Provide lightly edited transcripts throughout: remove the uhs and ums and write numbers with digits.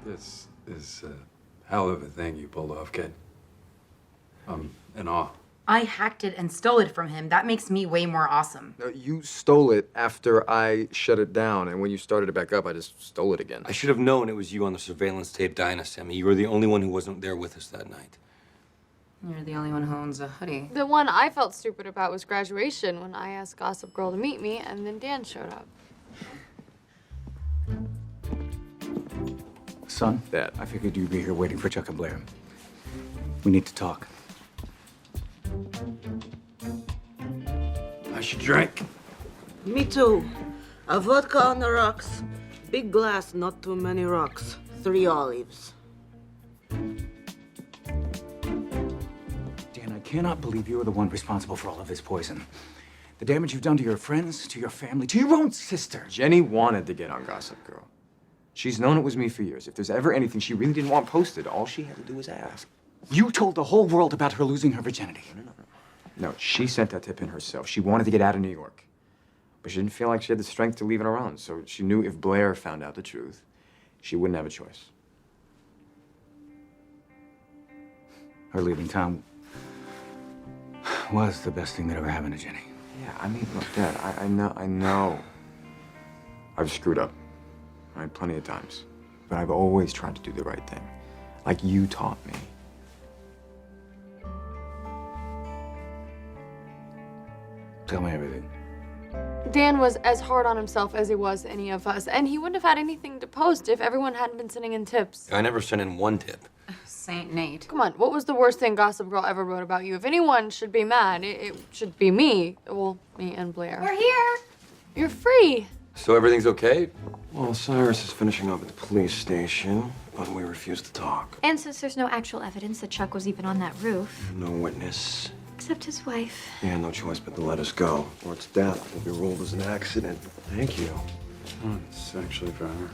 This is a hell of a thing you pulled off, kid. I'm in awe. I hacked it and stole it from him. That makes me way more awesome. No, you stole it after I shut it down, and when you started it back up, I just stole it again. I should have known it was you on the surveillance tape dying us, Sammy. You were the only one who wasn't there with us that night. You're the only one who owns a hoodie. The one I felt stupid about was graduation, when I asked Gossip Girl to meet me, and then Dan showed up. Son, Dad. I figured you'd be here waiting for Chuck and Blair. We need to talk. I should drink. Me too. A vodka on the rocks. Big glass, not too many rocks. 3 olives. Dan, I cannot believe you are the one responsible for all of this poison. The damage you've done to your friends, to your family, to your own sister. Jenny wanted to get on Gossip Girl. She's known it was me for years. If there's ever anything she really didn't want posted, all she had to do was ask. You told the whole world about her losing her virginity. No, she sent that tip in herself. She wanted to get out of New York. But she didn't feel like she had the strength to leave it around, so she knew if Blair found out the truth, she wouldn't have a choice. Her leaving town was the best thing that ever happened to Jenny. Yeah, I mean, look, Dad, I know. I've screwed up. Right, plenty of times. But I've always tried to do the right thing. Like you taught me. Tell me everything. Dan was as hard on himself as he was any of us, and he wouldn't have had anything to post if everyone hadn't been sending in tips. I never sent in one tip. Saint Nate. Come on, what was the worst thing Gossip Girl ever wrote about you? If anyone should be mad, it should be me. Well, me and Blair. We're here. You're free. So everything's okay? Well, Cyrus is finishing up at the police station, but we refuse to talk. And since there's no actual evidence that Chuck was even on that roof, No witness. except his wife. Yeah, no choice but to let us go, or its death will be ruled as an accident. Thank you. Oh, it's actually for her.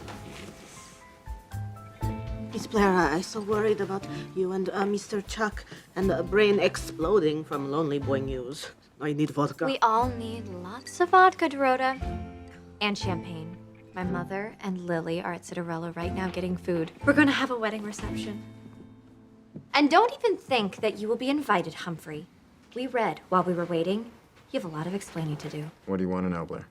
Miss Blair, I'm so worried about you and Mr. Chuck and the brain exploding from Lonely Boy News. I need vodka. We all need lots of vodka, Dorota. And champagne. My mother and Lily are at Citarella right now getting food. We're gonna have a wedding reception. And don't even think that you will be invited, Humphrey. We read while we were waiting. You have a lot of explaining to do. What do you want to know, Blair?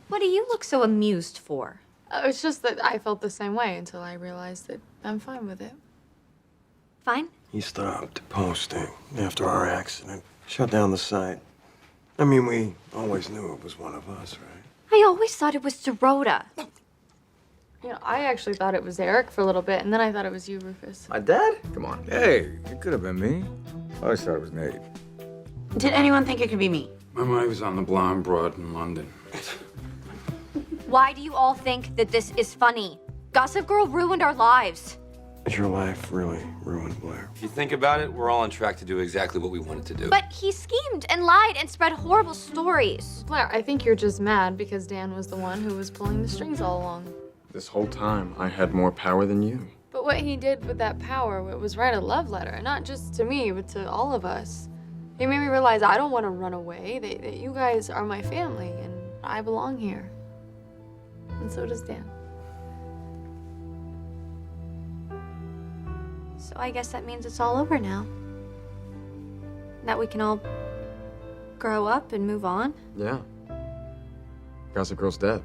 What do you look so amused for? It's just that I felt the same way until I realized that I'm fine with it. Fine? He stopped posting after our accident. Shut down the site. I mean, we always knew it was one of us, right? I always thought it was Dorota. You know, I actually thought it was Eric for a little bit, and then I thought it was you, Rufus. My dad? Come on. Hey, it could have been me. I always thought it was Nate. Did anyone think it could be me? My mind was on the blonde broad in London. Why do you all think that this is funny? Gossip Girl ruined our lives. Is your life really ruined, Blair? If you think about it, we're all on track to do exactly what we wanted to do. But he schemed and lied and spread horrible stories. Blair, I think you're just mad because Dan was the one who was pulling the strings all along. This whole time, I had more power than you. But what he did with that power was write a love letter, not just to me, but to all of us. He made me realize I don't want to run away, that you guys are my family, and I belong here. And so does Dan. So I guess that means it's all over now. That we can all grow up and move on. Yeah. Gossip Girl's dead.